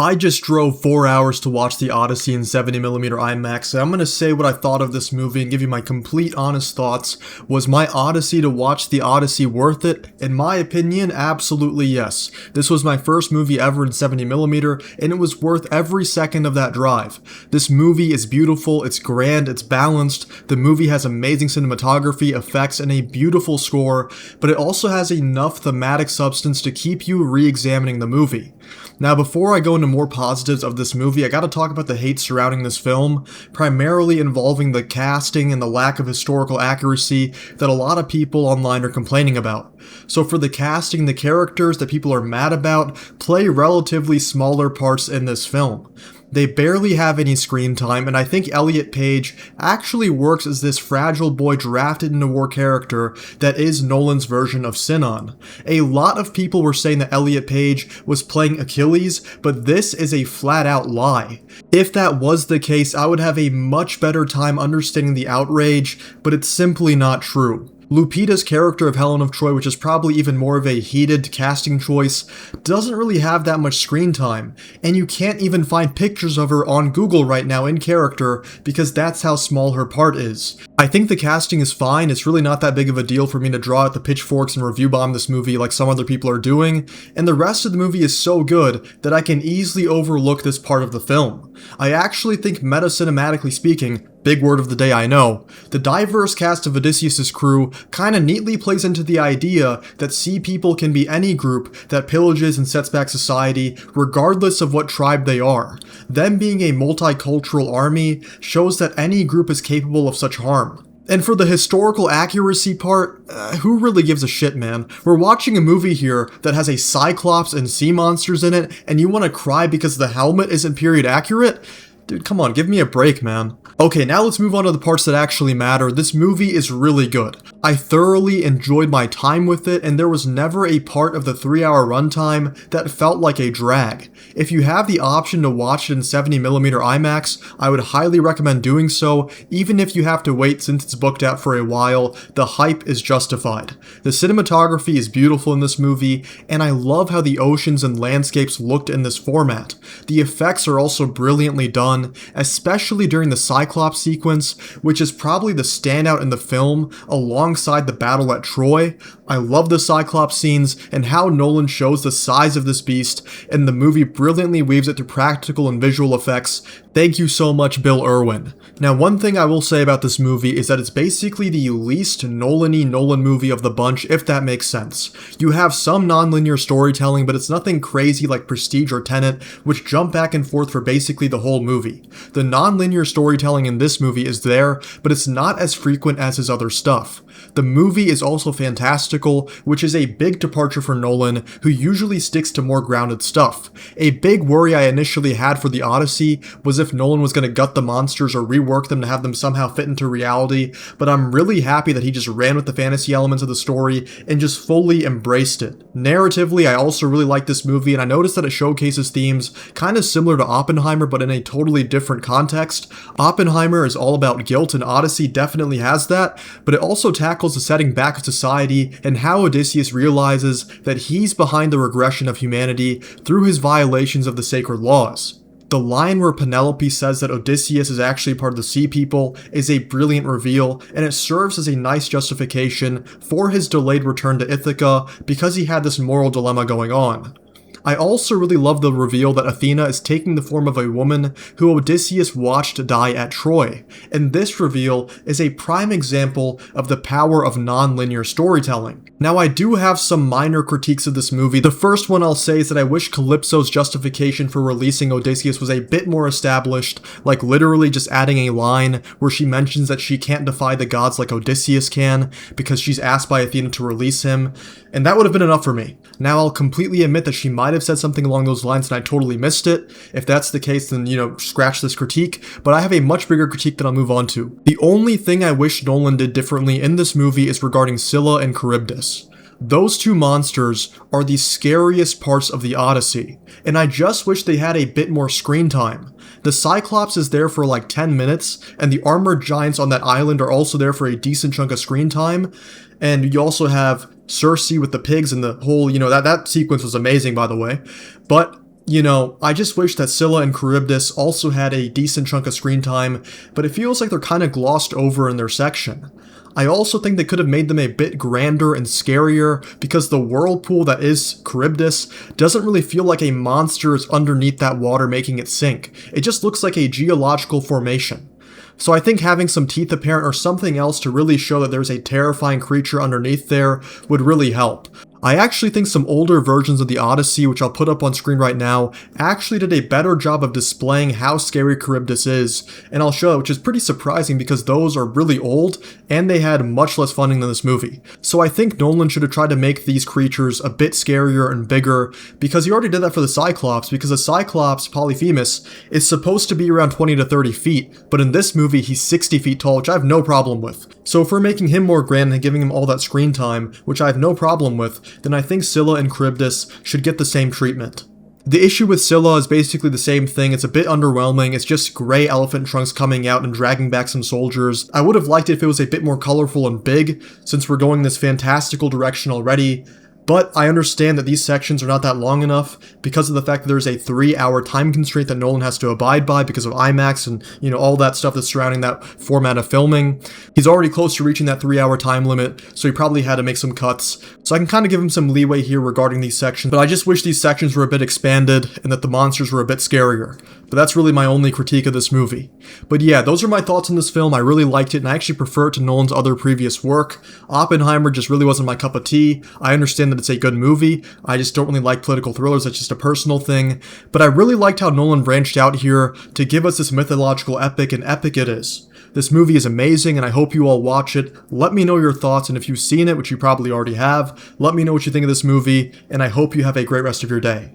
I just drove 4 hours to watch the Odyssey in 70mm IMAX, and I'm gonna say what I thought of this movie and give you my complete honest thoughts. Was my Odyssey to watch the Odyssey worth it? In my opinion, absolutely yes. This was my first movie ever in 70mm, and it was worth every second of that drive. This movie is beautiful, it's grand, it's balanced, the movie has amazing cinematography, effects, and a beautiful score, but it also has enough thematic substance to keep you re-examining the movie. Now, before I go into more positives of this movie, I gotta talk about the hate surrounding this film, primarily involving the casting and the lack of historical accuracy that a lot of people online are complaining about. So for the casting, the characters that people are mad about play relatively smaller parts in this film. They barely have any screen time, and I think Elliot Page actually works as this fragile boy drafted into war character that is Nolan's version of Sinon. A lot of people were saying that Elliot Page was playing Achilles, but this is a flat-out lie. If that was the case, I would have a much better time understanding the outrage, but it's simply not true. Lupita's character of Helen of Troy, which is probably even more of a heated casting choice, doesn't really have that much screen time, and you can't even find pictures of her on Google right now in character because that's how small her part is. I think the casting is fine, it's really not that big of a deal for me to draw out the pitchforks and review bomb this movie like some other people are doing, and the rest of the movie is so good that I can easily overlook this part of the film. I actually think meta-cinematically speaking, big word of the day I know, the diverse cast of Odysseus' crew kinda neatly plays into the idea that sea people can be any group that pillages and sets back society regardless of what tribe they are. Them being a multicultural army shows that any group is capable of such harm. And for the historical accuracy part, who really gives a shit, man? We're watching a movie here that has a Cyclops and sea monsters in it, and you want to cry because the helmet isn't period accurate? Dude, come on, give me a break, man. Okay, now let's move on to the parts that actually matter. This movie is really good. I thoroughly enjoyed my time with it, and there was never a part of the 3-hour runtime that felt like a drag. If you have the option to watch it in 70mm IMAX, I would highly recommend doing so, even if you have to wait since it's booked out for a while. The hype is justified. The cinematography is beautiful in this movie, and I love how the oceans and landscapes looked in this format. The effects are also brilliantly done, especially during the Cyclops sequence, which is probably the standout in the film, alongside the battle at Troy. I love the Cyclops scenes and how Nolan shows the size of this beast, and the movie brilliantly weaves it to practical and visual effects. Thank you so much, Bill Irwin. Now, one thing I will say about this movie is that it's basically the least Nolan-y Nolan movie of the bunch, if that makes sense. You have some non-linear storytelling, but it's nothing crazy like Prestige or Tenet, which jump back and forth for basically the whole movie. The non-linear storytelling in this movie is there, but it's not as frequent as his other stuff. The movie is also fantastical, which is a big departure for Nolan, who usually sticks to more grounded stuff. A big worry I initially had for the Odyssey was if Nolan was going to gut the monsters or rework them to have them somehow fit into reality, but I'm really happy that he just ran with the fantasy elements of the story and just fully embraced it. Narratively, I also really like this movie, and I noticed that it showcases themes kind of similar to Oppenheimer, but in a totally different context. Oppenheimer is all about guilt, and Odyssey definitely has that, but it also tackles the setting back of society and how Odysseus realizes that he's behind the regression of humanity through his violations of the sacred laws. The line where Penelope says that Odysseus is actually part of the sea people is a brilliant reveal, and it serves as a nice justification for his delayed return to Ithaca because he had this moral dilemma going on. I also really love the reveal that Athena is taking the form of a woman who Odysseus watched die at Troy, and this reveal is a prime example of the power of non-linear storytelling. Now, I do have some minor critiques of this movie. The first one I'll say is that I wish Calypso's justification for releasing Odysseus was a bit more established, like literally just adding a line where she mentions that she can't defy the gods like Odysseus can because she's asked by Athena to release him, and that would have been enough for me. Now, I'll completely admit that she might have said something along those lines and I totally missed it. If that's the case, then, scratch this critique, but I have a much bigger critique that I'll move on to. The only thing I wish Nolan did differently in this movie is regarding Scylla and Charybdis. Those two monsters are the scariest parts of the Odyssey, and I just wish they had a bit more screen time. The Cyclops is there for like 10 minutes, and the armored giants on that island are also there for a decent chunk of screen time, and you also have Circe with the pigs and the whole, that sequence was amazing, by the way. But You know, I just wish that Scylla and Charybdis also had a decent chunk of screen time, but it feels like they're kind of glossed over in their section. I also think they could have made them a bit grander and scarier because the whirlpool that is Charybdis doesn't really feel like a monster is underneath that water making it sink. It just looks like a geological formation. So I think having some teeth apparent or something else to really show that there's a terrifying creature underneath there would really help. I actually think some older versions of the Odyssey, which I'll put up on screen right now, actually did a better job of displaying how scary Charybdis is, and I'll show it, which is pretty surprising because those are really old, and they had much less funding than this movie. So I think Nolan should have tried to make these creatures a bit scarier and bigger, because he already did that for the Cyclops, because the Cyclops, Polyphemus, is supposed to be around 20 to 30 feet, but in this movie he's 60 feet tall, which I have no problem with. So if we're making him more grand and giving him all that screen time, which I have no problem with, then I think Scylla and Charybdis should get the same treatment. The issue with Scylla is basically the same thing. It's a bit underwhelming. It's just gray elephant trunks coming out and dragging back some soldiers. I would have liked it if it was a bit more colorful and big, since we're going this fantastical direction already. But I understand that these sections are not that long enough because of the fact that there's a 3-hour time constraint that Nolan has to abide by because of IMAX and, all that stuff that's surrounding that format of filming. He's already close to reaching that 3-hour time limit, so he probably had to make some cuts. So I can kind of give him some leeway here regarding these sections, but I just wish these sections were a bit expanded and that the monsters were a bit scarier. But that's really my only critique of this movie. But yeah, those are my thoughts on this film. I really liked it, and I actually prefer it to Nolan's other previous work. Oppenheimer just really wasn't my cup of tea. I understand that it's a good movie. I just don't really like political thrillers. That's just a personal thing. But I really liked how Nolan branched out here to give us this mythological epic, and epic it is. This movie is amazing, and I hope you all watch it. Let me know your thoughts, and if you've seen it, which you probably already have, let me know what you think of this movie, and I hope you have a great rest of your day.